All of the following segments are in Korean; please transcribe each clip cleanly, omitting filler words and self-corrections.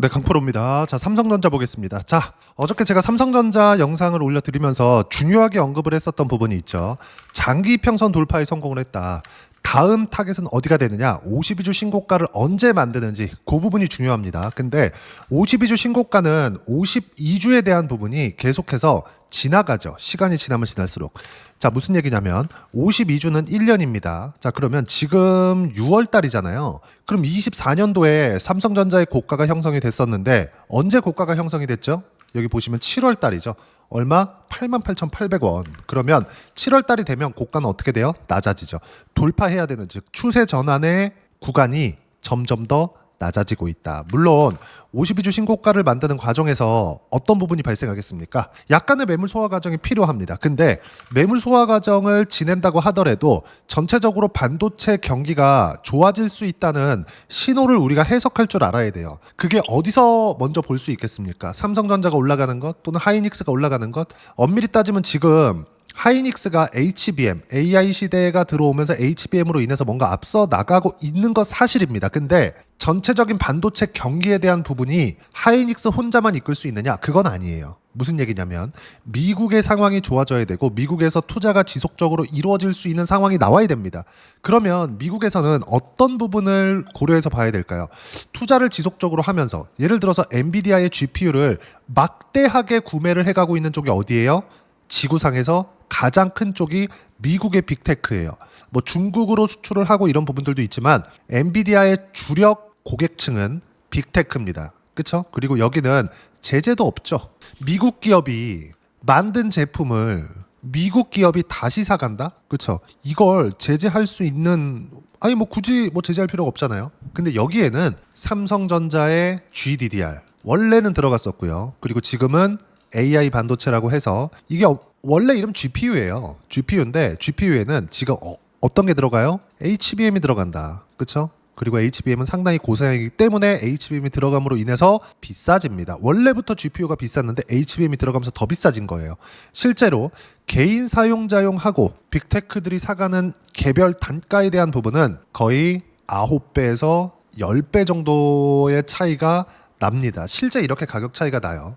네, 강프로입니다. 자, 삼성전자 보겠습니다. 자, 어저께 제가 삼성전자 영상을 올려드리면서 중요하게 언급을 했었던 부분이 있죠. 장기 평선 돌파에 성공을 했다. 다음 타겟은 어디가 되느냐? 52주 신고가를 언제 만드는지 그 부분이 중요합니다. 근데 52주 신고가는 52주에 대한 부분이 계속해서 지나가죠. 시간이 지나면 지날수록. 자, 무슨 얘기냐면 52주는 1년입니다. 자, 그러면 지금 6월 달이잖아요. 그럼 24년도에 삼성전자의 고가가 형성이 됐었는데 언제 고가가 형성이 됐죠? 여기 보시면 7월 달이죠. 얼마? 88,800원. 그러면 7월 달이 되면 고가는 어떻게 돼요? 낮아지죠. 돌파해야 되는, 즉 추세 전환의 구간이 점점 더 낮아지고 있다. 물론 52주 신고가를 만드는 과정에서 어떤 부분이 발생하겠습니까? 약간의 매물 소화 과정이 필요합니다. 근데 매물 소화 과정을 지낸다고 하더라도 전체적으로 반도체 경기가 좋아질 수 있다는 신호를 우리가 해석할 줄 알아야 돼요. 그게 어디서 먼저 볼 수 있겠습니까? 삼성전자가 올라가는 것 또는 하이닉스가 올라가는 것? 엄밀히 따지면 지금 하이닉스가 HBM, AI 시대가 들어오면서 HBM으로 인해서 뭔가 앞서 나가고 있는 것 사실입니다. 근데 전체적인 반도체 경기에 대한 부분이 하이닉스 혼자만 이끌 수 있느냐? 그건 아니에요. 무슨 얘기냐면 미국의 상황이 좋아져야 되고 미국에서 투자가 지속적으로 이루어질 수 있는 상황이 나와야 됩니다. 그러면 미국에서는 어떤 부분을 고려해서 봐야 될까요? 투자를 지속적으로 하면서 예를 들어서 엔비디아의 GPU를 막대하게 구매를 해가고 있는 쪽이 어디예요? 지구상에서 가장 큰 쪽이 미국의 빅테크예요. 뭐 중국으로 수출을 하고 이런 부분들도 있지만 엔비디아의 주력 고객층은 빅테크입니다. 그렇죠? 그리고 여기는 제재도 없죠. 미국 기업이 만든 제품을 미국 기업이 다시 사간다? 그렇죠? 이걸 제재할 수 있는, 아니 뭐 굳이 뭐 제재할 필요가 없잖아요. 근데 여기에는 삼성전자의 GDDR 원래는 들어갔었고요. 그리고 지금은 AI 반도체라고 해서 이게 원래 이름 GPU예요. GPU인데 GPU에는 지금 어떤 게 들어가요? HBM이 들어간다. 그렇죠? 그리고 HBM은 상당히 고사양이기 때문에 HBM이 들어감으로 인해서 비싸집니다. 원래부터 GPU가 비쌌는데 HBM이 들어가면서 더 비싸진 거예요. 실제로 개인 사용자용하고 빅테크들이 사가는 개별 단가에 대한 부분은 거의 9배에서 10배 정도의 차이가 납니다. 실제 이렇게 가격 차이가 나요.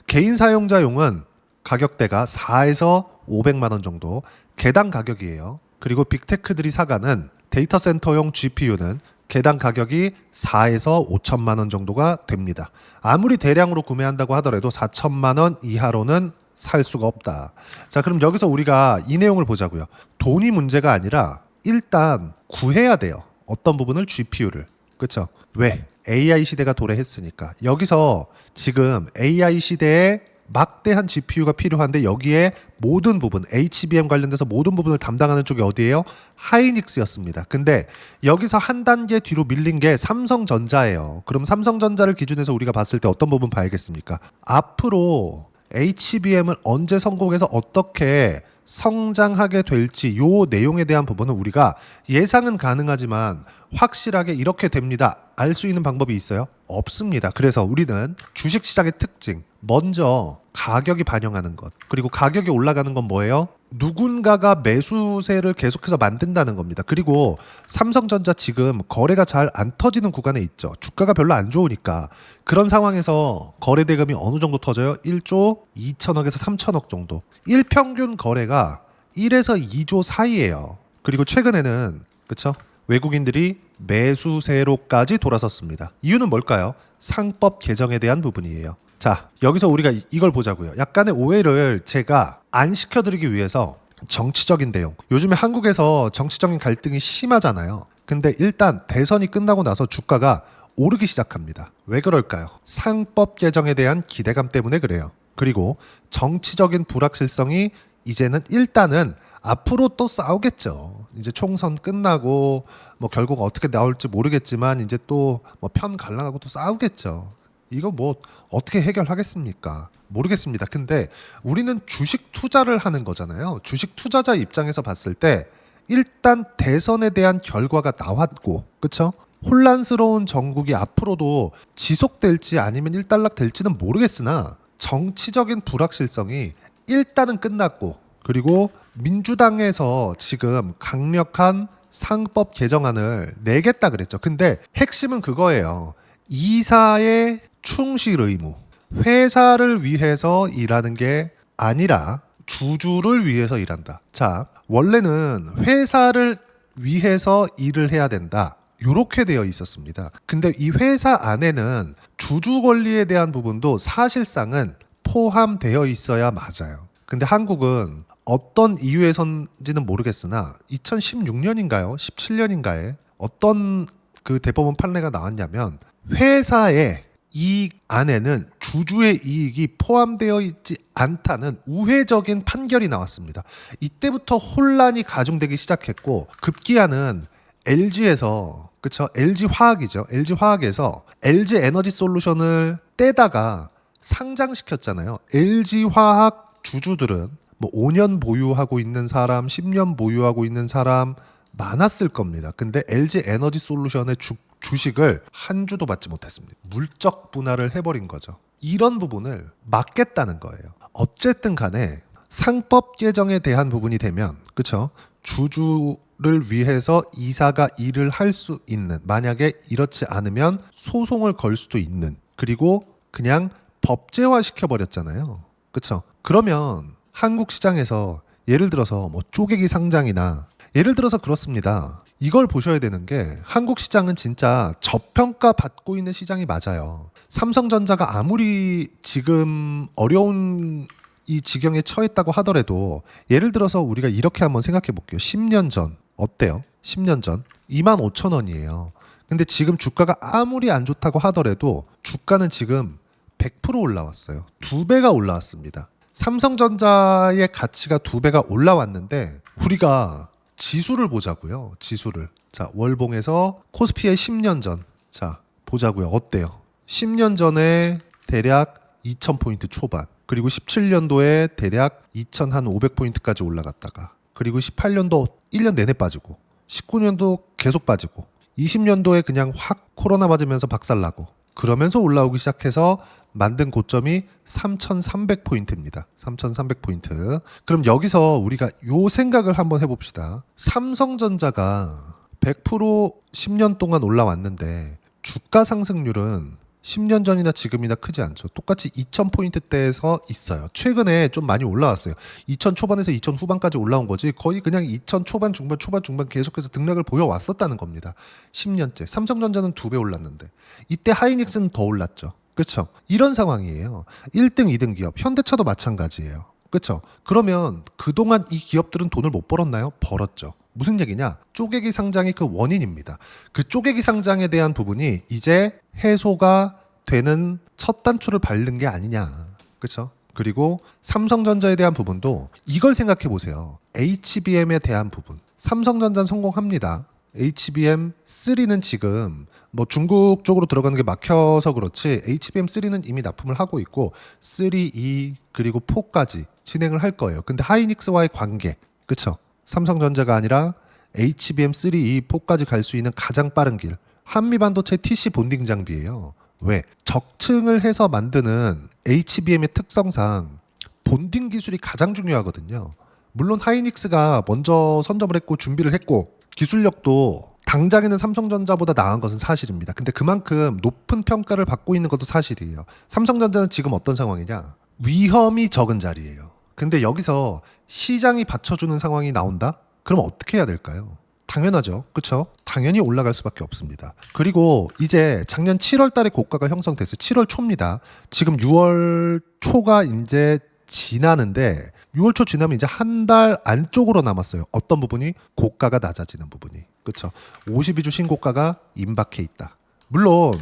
개인 사용자용은 가격대가 4에서 500만 원 정도 개당 가격이에요. 그리고 빅테크들이 사가는 데이터 센터용 GPU는 개당 가격이 4에서 5천만 원 정도가 됩니다. 아무리 대량으로 구매한다고 하더라도 4천만 원 이하로는 살 수가 없다. 자, 그럼 여기서 우리가 이 내용을 보자고요. 돈이 문제가 아니라 일단 구해야 돼요. 어떤 부분을? GPU를. 그렇죠? 왜? AI 시대가 도래했으니까. 여기서 지금 AI 시대에 막대한 GPU가 필요한데 여기에 모든 부분, HBM 관련돼서 모든 부분을 담당하는 쪽이 어디예요? 하이닉스였습니다. 근데 여기서 한 단계 뒤로 밀린 게 삼성전자예요. 그럼 삼성전자를 기준해서 우리가 봤을 때 어떤 부분 봐야겠습니까? 앞으로 HBM을 언제 성공해서 어떻게 성장하게 될지 요 내용에 대한 부분은 우리가 예상은 가능하지만 확실하게 이렇게 됩니다. 알 수 있는 방법이 있어요? 없습니다. 그래서 우리는 주식시장의 특징, 먼저 가격이 반영하는 것, 그리고 가격이 올라가는 건 뭐예요? 누군가가 매수세를 계속해서 만든다는 겁니다. 그리고 삼성전자 지금 거래가 잘 안 터지는 구간에 있죠. 주가가 별로 안 좋으니까. 그런 상황에서 거래 대금이 어느 정도 터져요? 1조 2천억에서 3천억 정도. 일평균 거래가 1에서 2조 사이예요. 그리고 최근에는 그렇죠? 외국인들이 매수세로까지 돌아섰습니다. 이유는 뭘까요? 상법 개정에 대한 부분이에요. 자, 여기서 우리가 이걸 보자고요. 약간의 오해를 제가 안 시켜드리기 위해서 정치적인 내용. 요즘에 한국에서 정치적인 갈등이 심하잖아요. 근데 일단 대선이 끝나고 나서 주가가 오르기 시작합니다. 왜 그럴까요? 상법 개정에 대한 기대감 때문에 그래요. 그리고 정치적인 불확실성이 이제는 일단은 앞으로 또 싸우겠죠. 이제 총선 끝나고 뭐 결국 어떻게 나올지 모르겠지만 이제 또 뭐 편 갈라가고 또 싸우겠죠. 이거 뭐 어떻게 해결하겠습니까? 모르겠습니다. 근데 우리는 주식 투자를 하는 거잖아요. 주식 투자자 입장에서 봤을 때 일단 대선에 대한 결과가 나왔고, 그렇죠? 혼란스러운 정국이 앞으로도 지속될지 아니면 일단락될지는 모르겠으나 정치적인 불확실성이 일단은 끝났고, 그리고 민주당에서 지금 강력한 상법 개정안을 내겠다 그랬죠. 근데 핵심은 그거예요. 이사의 충실 의무. 회사를 위해서 일하는 게 아니라 주주를 위해서 일한다. 자, 원래는 회사를 위해서 일을 해야 된다. 이렇게 되어 있었습니다. 근데 이 회사 안에는 주주 권리에 대한 부분도 사실상은 포함되어 있어야 맞아요. 근데 한국은 어떤 이유에선지는 모르겠으나 2016년인가요? 17년인가에 어떤 그 대법원 판례가 나왔냐면 회사의 이익 안에는 주주의 이익이 포함되어 있지 않다는 우회적인 판결이 나왔습니다. 이때부터 혼란이 가중되기 시작했고 급기야는 LG에서 그쵸? LG 화학이죠. LG 화학에서 LG 에너지 솔루션을 떼다가 상장시켰잖아요. LG 화학 주주들은 뭐 5년 보유하고 있는 사람, 10년 보유하고 있는 사람 많았을 겁니다. 근데 LG 에너지 솔루션의 주식을 한 주도 받지 못했습니다. 물적 분할을 해버린 거죠. 이런 부분을 막겠다는 거예요. 어쨌든 간에 상법 개정에 대한 부분이 되면 그쵸? 주주를 위해서 이사가 일을 할 수 있는, 만약에 이렇지 않으면 소송을 걸 수도 있는, 그리고 그냥 법제화 시켜버렸잖아요. 그쵸? 그러면 한국 시장에서 예를 들어서 뭐 쪼개기 상장이나 예를 들어서 그렇습니다. 이걸 보셔야 되는 게 한국 시장은 진짜 저평가 받고 있는 시장이 맞아요. 삼성전자가 아무리 지금 어려운 이 지경에 처했다고 하더라도 예를 들어서 우리가 이렇게 한번 생각해 볼게요. 10년 전 어때요? 10년 전 25,000원이에요. 근데 지금 주가가 아무리 안 좋다고 하더라도 주가는 지금 100% 올라왔어요. 2배가 올라왔습니다. 삼성전자의 가치가 2배가 올라왔는데 우리가 지수를 보자고요. 지수를. 자, 월봉에서 코스피의 10년 전. 자, 보자고요. 어때요? 10년 전에 대략 2000포인트 초반. 그리고 17년도에 대략 2500포인트까지 올라갔다가 그리고 18년도 1년 내내 빠지고 19년도 계속 빠지고 20년도에 그냥 확 코로나 맞으면서 박살나고 그러면서 올라오기 시작해서 만든 고점이 3300포인트입니다. 3300포인트. 그럼 여기서 우리가 요 생각을 한번 해봅시다. 삼성전자가 100% 10년 동안 올라왔는데 주가 상승률은 10년 전이나 지금이나 크지 않죠. 똑같이 2000포인트대에서 있어요. 최근에 좀 많이 올라왔어요. 2000 초반에서 2000 후반까지 올라온 거지 거의 그냥 2000 초반 중반 초반 중반 계속해서 등락을 보여왔었다는 겁니다. 10년째. 삼성전자는 2배 올랐는데 이때 하이닉스는 더 올랐죠. 그렇죠? 이런 상황이에요. 1등, 2등 기업. 현대차도 마찬가지예요. 그렇죠? 그러면 그동안 이 기업들은 돈을 못 벌었나요? 벌었죠. 무슨 얘기냐? 쪼개기 상장이 그 원인입니다. 그 쪼개기 상장에 대한 부분이 이제 해소가 되는 첫 단추를 밟는 게 아니냐. 그렇죠? 그리고 삼성전자에 대한 부분도 이걸 생각해 보세요. HBM에 대한 부분. 삼성전자는 성공합니다. HBM3는 지금 뭐 중국 쪽으로 들어가는 게 막혀서 그렇지 HBM3는 이미 납품을 하고 있고 3, 2 그리고 4까지 진행을 할 거예요. 근데 하이닉스와의 관계, 그쵸? 삼성전자가 아니라 HBM3, 2, 4까지 갈 수 있는 가장 빠른 길 한미반도체 TC 본딩 장비예요. 왜? 적층을 해서 만드는 HBM의 특성상 본딩 기술이 가장 중요하거든요. 물론 하이닉스가 먼저 선점을 했고 준비를 했고 기술력도 당장에는 삼성전자보다 나은 것은 사실입니다. 근데 그만큼 높은 평가를 받고 있는 것도 사실이에요. 삼성전자는 지금 어떤 상황이냐? 위험이 적은 자리예요. 근데 여기서 시장이 받쳐주는 상황이 나온다? 그럼 어떻게 해야 될까요? 당연하죠. 그렇죠? 당연히 올라갈 수밖에 없습니다. 그리고 이제 작년 7월 달에 고가가 형성됐어요. 7월 초입니다. 지금 6월 초가 이제 지나는데 6월 초 지나면 이제 한 달 안쪽으로 남았어요. 어떤 부분이? 고가가 낮아지는 부분이. 그렇죠? 52주 신고가가 임박해 있다. 물론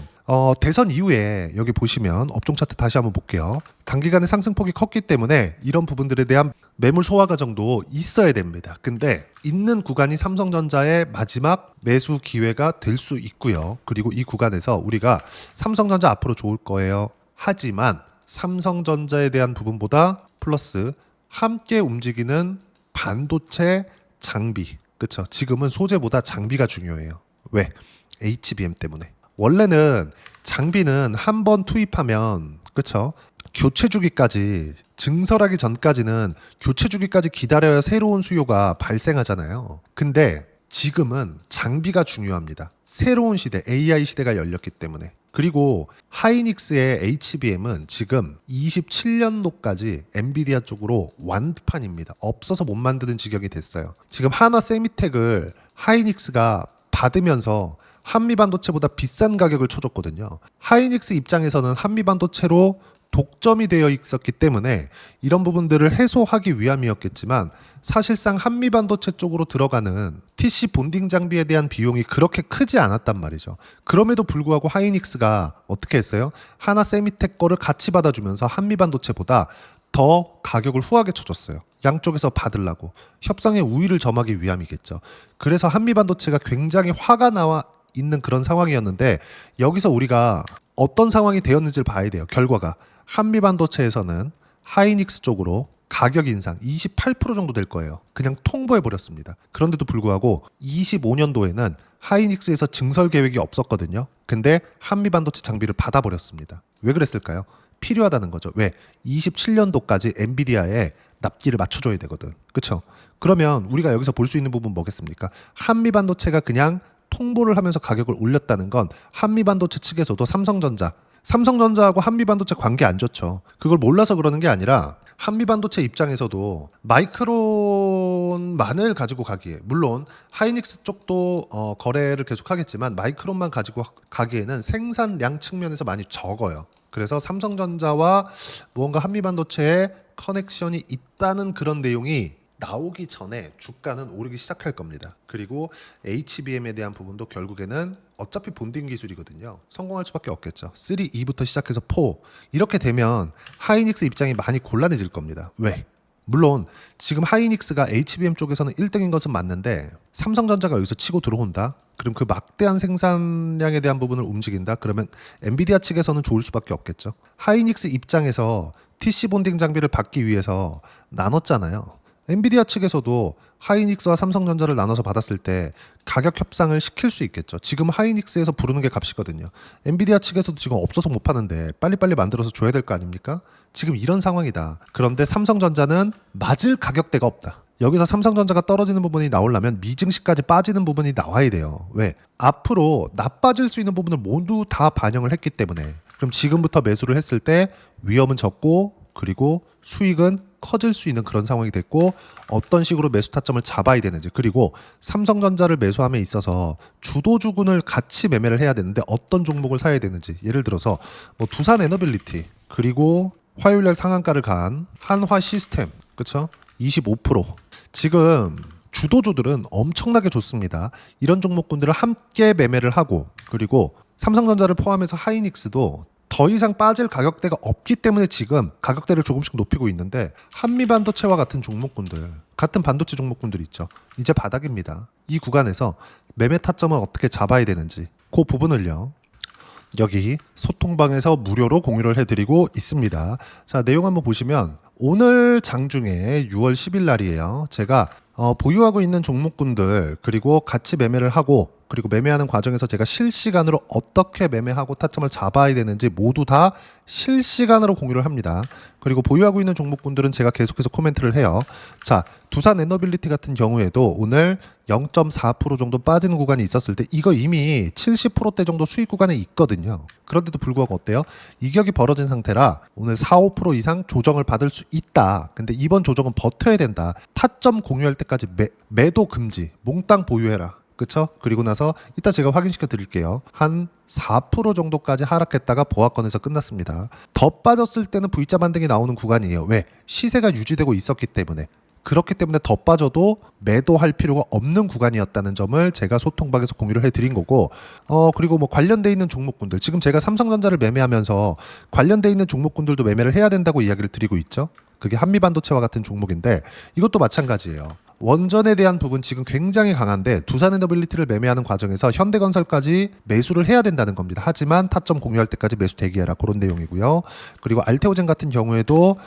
대선 이후에 여기 보시면 업종 차트 다시 한번 볼게요. 단기간에 상승폭이 컸기 때문에 이런 부분들에 대한 매물 소화 과정도 있어야 됩니다. 근데 있는 구간이 삼성전자의 마지막 매수 기회가 될 수 있고요. 그리고 이 구간에서 우리가 삼성전자 앞으로 좋을 거예요. 하지만 삼성전자에 대한 부분보다 플러스 함께 움직이는 반도체 장비. 그렇죠? 지금은 소재보다 장비가 중요해요. 왜? HBM 때문에. 원래는 장비는 한 번 투입하면 그렇죠? 교체 주기까지 증설하기 전까지는 교체 주기까지 기다려야 새로운 수요가 발생하잖아요. 근데 지금은 장비가 중요합니다. 새로운 시대, AI 시대가 열렸기 때문에. 그리고 하이닉스의 HBM은 지금 27년도까지 엔비디아 쪽으로 완판입니다. 없어서 못 만드는 지경이 됐어요. 지금 하나 세미텍을 하이닉스가 받으면서 한미반도체보다 비싼 가격을 쳐줬거든요. 하이닉스 입장에서는 한미반도체로 독점이 되어 있었기 때문에 이런 부분들을 해소하기 위함이었겠지만 사실상 한미반도체 쪽으로 들어가는 TC 본딩 장비에 대한 비용이 그렇게 크지 않았단 말이죠. 그럼에도 불구하고 하이닉스가 어떻게 했어요? 하나 세미텍 거를 같이 받아주면서 한미반도체보다 더 가격을 후하게 쳐줬어요. 양쪽에서 받으려고 협상의 우위를 점하기 위함이겠죠. 그래서 한미반도체가 굉장히 화가 나와 있는 그런 상황이었는데 여기서 우리가 어떤 상황이 되었는지를 봐야 돼요. 결과가 한미반도체에서는 하이닉스 쪽으로 가격 인상 28% 정도 될 거예요. 그냥 통보해버렸습니다. 그런데도 불구하고 25년도에는 하이닉스에서 증설 계획이 없었거든요. 근데 한미반도체 장비를 받아버렸습니다. 왜 그랬을까요? 필요하다는 거죠. 왜? 27년도까지 엔비디아에 납기를 맞춰줘야 되거든. 그렇죠? 그러면 우리가 여기서 볼 수 있는 부분 뭐겠습니까? 한미반도체가 그냥 통보를 하면서 가격을 올렸다는 건 한미반도체 측에서도 삼성전자하고 한미반도체 관계 안 좋죠. 그걸 몰라서 그러는 게 아니라 한미반도체 입장에서도 마이크론만을 가지고 가기에, 물론 하이닉스 쪽도 거래를 계속하겠지만 마이크론만 가지고 가기에는 생산량 측면에서 많이 적어요. 그래서 삼성전자와 무언가 한미반도체에 커넥션이 있다는 그런 내용이 나오기 전에 주가는 오르기 시작할 겁니다. 그리고 HBM에 대한 부분도 결국에는 어차피 본딩 기술이거든요. 성공할 수밖에 없겠죠. 3, 2부터 시작해서 4 이렇게 되면 하이닉스 입장이 많이 곤란해질 겁니다. 왜? 물론 지금 하이닉스가 HBM 쪽에서는 1등인 것은 맞는데 삼성전자가 여기서 치고 들어온다? 그럼 그 막대한 생산량에 대한 부분을 움직인다? 그러면 엔비디아 측에서는 좋을 수밖에 없겠죠. 하이닉스 입장에서 TC 본딩 장비를 받기 위해서 나눴잖아요. 엔비디아 측에서도 하이닉스와 삼성전자를 나눠서 받았을 때 가격 협상을 시킬 수 있겠죠. 지금 하이닉스에서 부르는 게 값이거든요. 엔비디아 측에서도 지금 없어서 못 파는데 빨리빨리 만들어서 줘야 될 거 아닙니까? 지금 이런 상황이다. 그런데 삼성전자는 맞을 가격대가 없다. 여기서 삼성전자가 떨어지는 부분이 나오려면 미증시까지 빠지는 부분이 나와야 돼요. 왜? 앞으로 나빠질 수 있는 부분을 모두 다 반영을 했기 때문에. 그럼 지금부터 매수를 했을 때 위험은 적고 그리고 수익은 커질 수 있는 그런 상황이 됐고 어떤 식으로 매수 타점을 잡아야 되는지, 그리고 삼성전자를 매수함에 있어서 주도주군을 같이 매매를 해야 되는데 어떤 종목을 사야 되는지, 예를 들어서 뭐 두산 에너빌리티 그리고 화요일날 상한가를 간 한화 시스템, 그렇죠? 25% 지금 주도주들은 엄청나게 좋습니다. 이런 종목군들을 함께 매매를 하고, 그리고 삼성전자를 포함해서 하이닉스도 더 이상 빠질 가격대가 없기 때문에 지금 가격대를 조금씩 높이고 있는데, 한미반도체와 같은 종목군들, 같은 반도체 종목군들 있죠. 이제 바닥입니다. 이 구간에서 매매 타점을 어떻게 잡아야 되는지 그 부분을요, 여기 소통방에서 무료로 공유를 해드리고 있습니다. 자, 내용 한번 보시면 오늘 장중에 6월 10일 날이에요. 제가 보유하고 있는 종목군들, 그리고 같이 매매를 하고, 그리고 매매하는 과정에서 제가 실시간으로 어떻게 매매하고 타점을 잡아야 되는지 모두 다 실시간으로 공유를 합니다. 그리고 보유하고 있는 종목군들은 제가 계속해서 코멘트를 해요. 자, 두산 에너빌리티 같은 경우에도 오늘 0.4% 정도 빠지는 구간이 있었을 때 이거 이미 70%대 정도 수익 구간에 있거든요. 그런데도 불구하고 어때요? 이격이 벌어진 상태라 오늘 4, 5% 이상 조정을 받을 수 있다. 근데 이번 조정은 버텨야 된다. 타점 공유할 때까지 매도 금지, 몽땅 보유해라. 그쵸? 그리고 나서 이따 제가 확인시켜 드릴게요. 한 4% 정도까지 하락했다가 보합권에서 끝났습니다. 더 빠졌을 때는 V자 반등이 나오는 구간이에요. 왜? 시세가 유지되고 있었기 때문에. 그렇기 때문에 더 빠져도 매도할 필요가 없는 구간이었다는 점을 제가 소통방에서 공유를 해드린 거고, 그리고 뭐 관련돼 있는 종목군들, 지금 제가 삼성전자를 매매하면서 관련돼 있는 종목군들도 매매를 해야 된다고 이야기를 드리고 있죠. 그게 한미반도체와 같은 종목인데 이것도 마찬가지예요. 원전에 대한 부분 지금 굉장히 강한데 두산에너빌리티를 매매하는 과정에서 현대건설까지 매수를 해야 된다는 겁니다. 하지만 타점 공유할 때까지 매수 대기해라, 그런 내용이고요. 그리고 알테오젠 같은 경우에도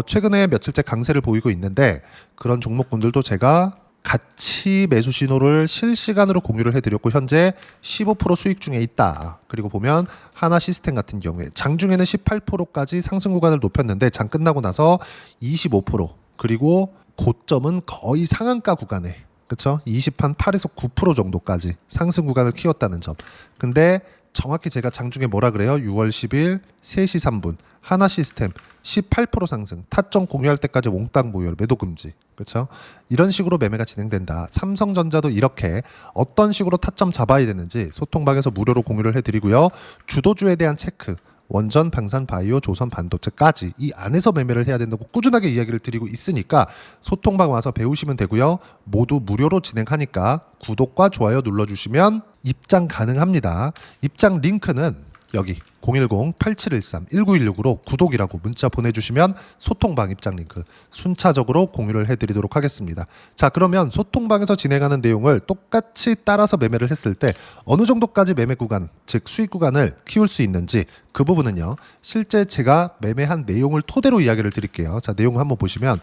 최근에 며칠째 강세를 보이고 있는데 그런 종목군들도 제가 같이 매수 신호를 실시간으로 공유를 해드렸고 현재 15% 수익 중에 있다. 그리고 보면 하나 시스템 같은 경우에 장중에는 18%까지 상승 구간을 높였는데 장 끝나고 나서 25%, 그리고 고점은 거의 상한가 구간에, 그쵸? 20한 8에서 9% 정도까지 상승 구간을 키웠다는 점. 근데 정확히 제가 장중에 뭐라 그래요? 6월 10일 3시 3분 하나시스템 18% 상승, 타점 공유할 때까지 몽땅 보유, 매도 금지. 그렇죠? 이런 식으로 매매가 진행된다. 삼성전자도 이렇게 어떤 식으로 타점 잡아야 되는지 소통방에서 무료로 공유를 해드리고요. 주도주에 대한 체크, 원전, 방산, 바이오, 조선, 반도체까지 이 안에서 매매를 해야 된다고 꾸준하게 이야기를 드리고 있으니까 소통방 와서 배우시면 되고요. 모두 무료로 진행하니까 구독과 좋아요 눌러주시면 입장 가능합니다. 입장 링크는 여기 010-8713-1916으로 구독이라고 문자 보내주시면 소통방 입장 링크 순차적으로 공유를 해드리도록 하겠습니다. 자, 그러면 소통방에서 진행하는 내용을 똑같이 따라서 매매를 했을 때 어느 정도까지 매매 구간, 즉 수익 구간을 키울 수 있는지 그 부분은요, 실제 제가 매매한 내용을 토대로 이야기를 드릴게요. 자, 내용 한번 보시면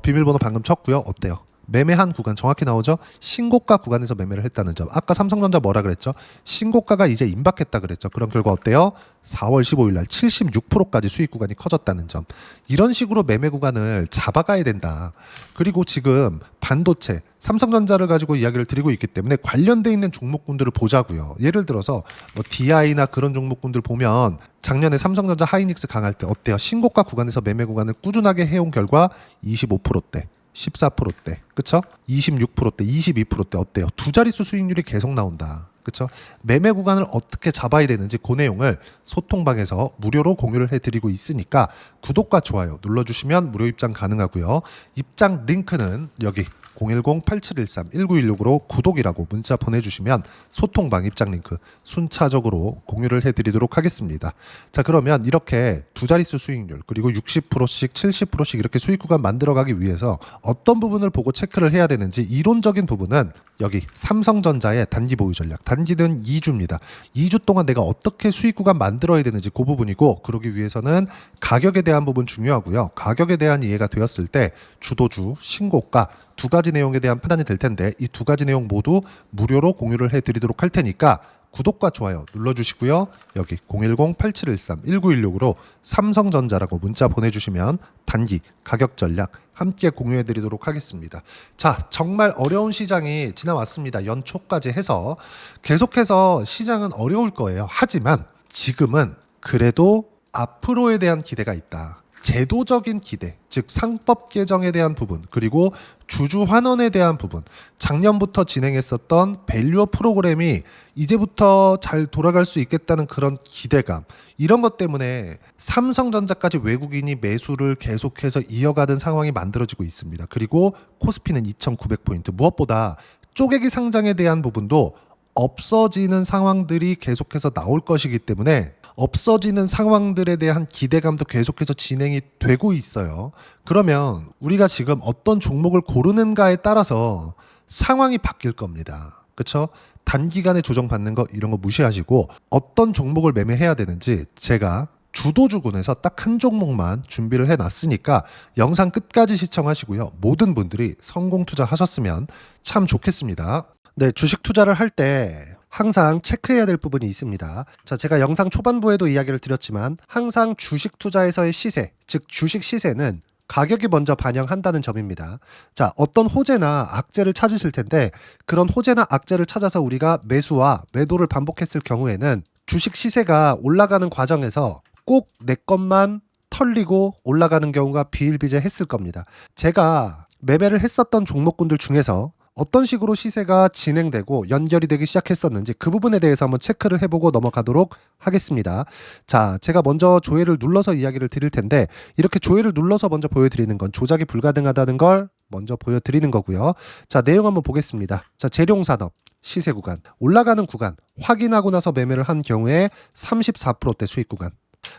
비밀번호 방금 쳤고요. 어때요? 매매한 구간 정확히 나오죠? 신고가 구간에서 매매를 했다는 점. 아까 삼성전자 뭐라 그랬죠? 신고가가 이제 임박했다 그랬죠. 그런 결과 어때요? 4월 15일 날 76%까지 수익 구간이 커졌다는 점. 이런 식으로 매매 구간을 잡아가야 된다. 그리고 지금 반도체, 삼성전자를 가지고 이야기를 드리고 있기 때문에 관련돼 있는 종목군들을 보자고요. 예를 들어서 뭐 DI나 그런 종목군들 보면 작년에 삼성전자 하이닉스 강할 때 어때요? 신고가 구간에서 매매 구간을 꾸준하게 해온 결과 25%대. 14%대, 그쵸? 26%대, 22%대 어때요? 두 자릿수 수익률이 계속 나온다. 그쵸? 매매 구간을 어떻게 잡아야 되는지 그 내용을 소통방에서 무료로 공유를 해드리고 있으니까 구독과 좋아요 눌러주시면 무료 입장 가능하고요. 입장 링크는 여기 010-8713-1916으로 구독이라고 문자 보내주시면 소통방 입장 링크 순차적으로 공유를 해드리도록 하겠습니다. 자, 그러면 이렇게 두 자릿수 수익률 그리고 60%씩 70%씩 이렇게 수익 구간 만들어가기 위해서 어떤 부분을 보고 체크를 해야 되는지 이론적인 부분은 여기 삼성전자의 단기 보유 전략, 단기는 2주입니다. 2주 동안 내가 어떻게 수익 구간 만들어야 되는지 그 부분이고, 그러기 위해서는 가격에 대한 부분 중요하고요. 가격에 대한 이해가 되었을 때 주도주, 신고가 두 가지 내용에 대한 판단이 될 텐데 이 두 가지 내용 모두 무료로 공유를 해드리도록 할 테니까 구독과 좋아요 눌러주시고요. 여기 010-8713-1916으로 삼성전자라고 문자 보내주시면 단기 가격 전략 함께 공유해드리도록 하겠습니다. 자, 정말 어려운 시장이 지나왔습니다. 연초까지 해서 계속해서 시장은 어려울 거예요. 하지만 지금은 그래도 앞으로에 대한 기대가 있다. 제도적인 기대, 즉 상법 개정에 대한 부분, 그리고 주주 환원에 대한 부분, 작년부터 진행했었던 밸류업 프로그램이 이제부터 잘 돌아갈 수 있겠다는 그런 기대감, 이런 것 때문에 삼성전자까지 외국인이 매수를 계속해서 이어가는 상황이 만들어지고 있습니다. 그리고 코스피는 2,900포인트, 무엇보다 쪼개기 상장에 대한 부분도 없어지는 상황들이 계속해서 나올 것이기 때문에 없어지는 상황들에 대한 기대감도 계속해서 진행이 되고 있어요. 그러면 우리가 지금 어떤 종목을 고르는가에 따라서 상황이 바뀔 겁니다. 그렇죠? 단기간에 조정받는 거 이런 거 무시하시고 어떤 종목을 매매해야 되는지 제가 주도주군에서 딱 한 종목만 준비를 해놨으니까 영상 끝까지 시청하시고요. 모든 분들이 성공 투자하셨으면 참 좋겠습니다. 네, 주식 투자를 할 때 항상 체크해야 될 부분이 있습니다. 자, 제가 영상 초반부에도 이야기를 드렸지만 항상 주식 투자에서의 시세, 즉 주식 시세는 가격이 먼저 반영한다는 점입니다. 자, 어떤 호재나 악재를 찾으실 텐데 그런 호재나 악재를 찾아서 우리가 매수와 매도를 반복했을 경우에는 주식 시세가 올라가는 과정에서 꼭 내 것만 털리고 올라가는 경우가 비일비재했을 겁니다. 제가 매매를 했었던 종목군들 중에서 어떤 식으로 시세가 진행되고 연결이 되기 시작했었는지 그 부분에 대해서 한번 체크를 해보고 넘어가도록 하겠습니다. 자, 제가 먼저 조회를 눌러서 이야기를 드릴 텐데 이렇게 조회를 눌러서 먼저 보여드리는 건 조작이 불가능하다는 걸 먼저 보여드리는 거고요. 자, 내용 한번 보겠습니다. 자, 재룡산업 시세 구간, 올라가는 구간 확인하고 나서 매매를 한 경우에 34%대 수익 구간.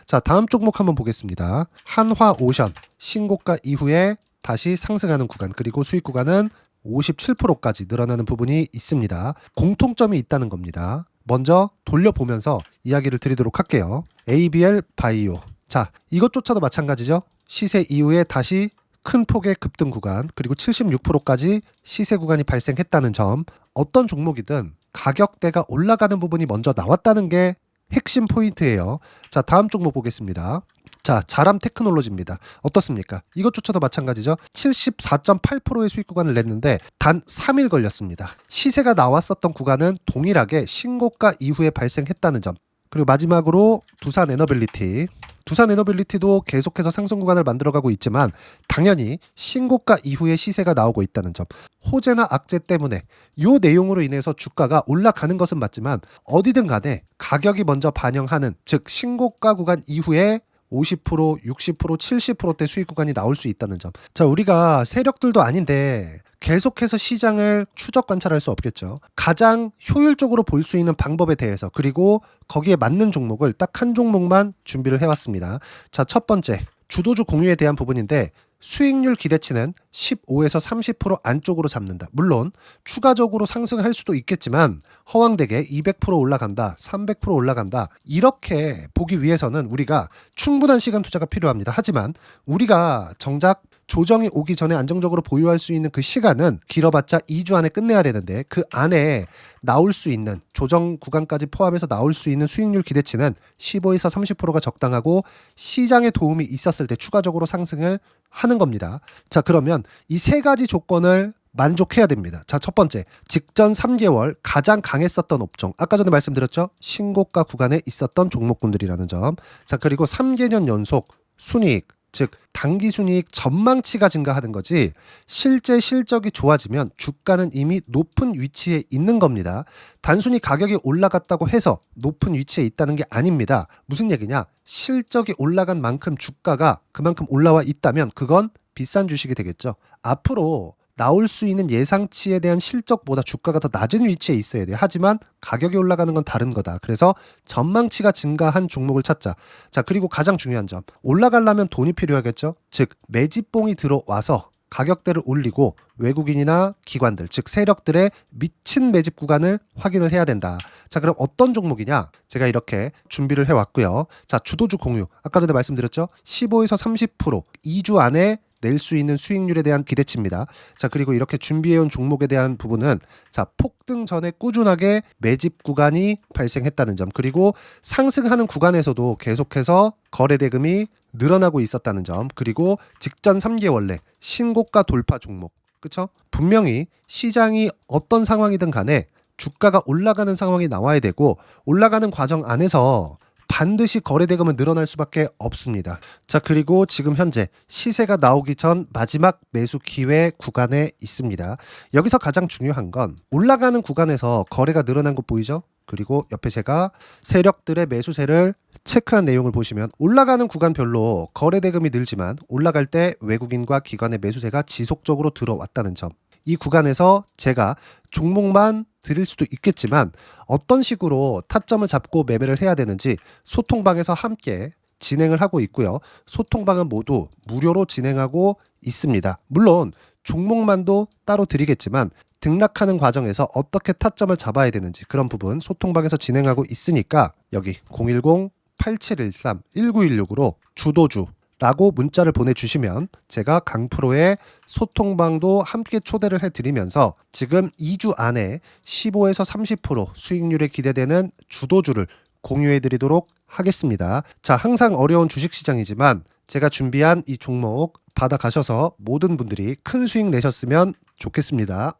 자, 다음 종목 한번 보겠습니다. 한화오션 신고가 이후에 다시 상승하는 구간, 그리고 수익 구간은 57%까지 늘어나는 부분이 있습니다. 공통점이 있다는 겁니다. 먼저 돌려보면서 이야기를 드리도록 할게요. ABL 바이오. 자, 이것조차도 마찬가지죠. 시세 이후에 다시 큰 폭의 급등 구간, 그리고 76%까지 시세 구간이 발생했다는 점. 어떤 종목이든 가격대가 올라가는 부분이 먼저 나왔다는 게 핵심 포인트예요. 자, 다음 종목 보겠습니다. 자, 자람 테크놀로지입니다. 어떻습니까? 이것조차도 마찬가지죠. 74.8%의 수익 구간을 냈는데 단 3일 걸렸습니다. 시세가 나왔었던 구간은 동일하게 신고가 이후에 발생했다는 점. 그리고 마지막으로 두산 에너빌리티. 두산 에너빌리티도 계속해서 상승 구간을 만들어가고 있지만 당연히 신고가 이후에 시세가 나오고 있다는 점. 호재나 악재 때문에 이 내용으로 인해서 주가가 올라가는 것은 맞지만 어디든 간에 가격이 먼저 반영하는, 즉 신고가 구간 이후에 50%, 60%, 70%대 수익 구간이 나올 수 있다는 점. 자, 우리가 세력들도 아닌데 계속해서 시장을 추적 관찰할 수 없겠죠. 가장 효율적으로 볼 수 있는 방법에 대해서, 그리고 거기에 맞는 종목을 딱 한 종목만 준비를 해왔습니다. 자, 첫 번째 주도주 공유에 대한 부분인데 수익률 기대치는 15에서 30% 안쪽으로 잡는다. 물론 추가적으로 상승할 수도 있겠지만 허황되게 200% 올라간다, 300% 올라간다, 이렇게 보기 위해서는 우리가 충분한 시간 투자가 필요합니다. 하지만 우리가 정작 조정이 오기 전에 안정적으로 보유할 수 있는 그 시간은 길어봤자 2주 안에 끝내야 되는데, 그 안에 나올 수 있는 조정 구간까지 포함해서 나올 수 있는 수익률 기대치는 15에서 30%가 적당하고 시장에 도움이 있었을 때 추가적으로 상승을 하는 겁니다. 자, 그러면 이 세 가지 조건을 만족해야 됩니다. 자, 첫 번째, 직전 3개월 가장 강했었던 업종. 아까 전에 말씀드렸죠? 신고가 구간에 있었던 종목군들이라는 점. 자, 그리고 3개년 연속 순이익, 즉 단기 순이익 전망치가 증가하는 거지 실제 실적이 좋아지면 주가는 이미 높은 위치에 있는 겁니다. 단순히 가격이 올라갔다고 해서 높은 위치에 있다는 게 아닙니다. 무슨 얘기냐? 실적이 올라간 만큼 주가가 그만큼 올라와 있다면 그건 비싼 주식이 되겠죠. 앞으로 나올 수 있는 예상치에 대한 실적보다 주가가 더 낮은 위치에 있어야 돼요. 하지만 가격이 올라가는 건 다른 거다. 그래서 전망치가 증가한 종목을 찾자. 자, 그리고 가장 중요한 점. 올라가려면 돈이 필요하겠죠. 즉 매집봉이 들어와서 가격대를 올리고 외국인이나 기관들, 즉 세력들의 미친 매집 구간을 확인을 해야 된다. 자, 그럼 어떤 종목이냐? 제가 이렇게 준비를 해왔고요. 자, 주도주 공유. 아까 전에 말씀드렸죠. 15에서 30% 2주 안에 낼 수 있는 수익률에 대한 기대치입니다. 자, 그리고 이렇게 준비해온 종목에 대한 부분은, 자, 폭등 전에 꾸준하게 매집 구간이 발생했다는 점, 그리고 상승하는 구간에서도 계속해서 거래 대금이 늘어나고 있었다는 점, 그리고 직전 3개월 내 신고가 돌파 종목. 그쵸? 분명히 시장이 어떤 상황이든 간에 주가가 올라가는 상황이 나와야 되고, 올라가는 과정 안에서 반드시 거래 대금은 늘어날 수밖에 없습니다. 자, 그리고 지금 현재 시세가 나오기 전 마지막 매수 기회 구간에 있습니다. 여기서 가장 중요한 건 올라가는 구간에서 거래가 늘어난 거 보이죠? 그리고 옆에 제가 세력들의 매수세를 체크한 내용을 보시면 올라가는 구간별로 거래 대금이 늘지만 올라갈 때 외국인과 기관의 매수세가 지속적으로 들어왔다는 점. 이 구간에서 제가 종목만 드릴 수도 있겠지만 어떤 식으로 타점을 잡고 매매를 해야 되는지 소통방에서 함께 진행을 하고 있고요. 소통방은 모두 무료로 진행하고 있습니다. 물론 종목만도 따로 드리겠지만 등락하는 과정에서 어떻게 타점을 잡아야 되는지 그런 부분 소통방에서 진행하고 있으니까 여기 010-8713-1916으로 주도주 라고 문자를 보내주시면 제가 강프로의 소통방도 함께 초대를 해드리면서 지금 2주 안에 15에서 30% 수익률에 기대되는 주도주를 공유해드리도록 하겠습니다. 자, 항상 어려운 주식시장이지만 제가 준비한 이 종목 받아가셔서 모든 분들이 큰 수익 내셨으면 좋겠습니다.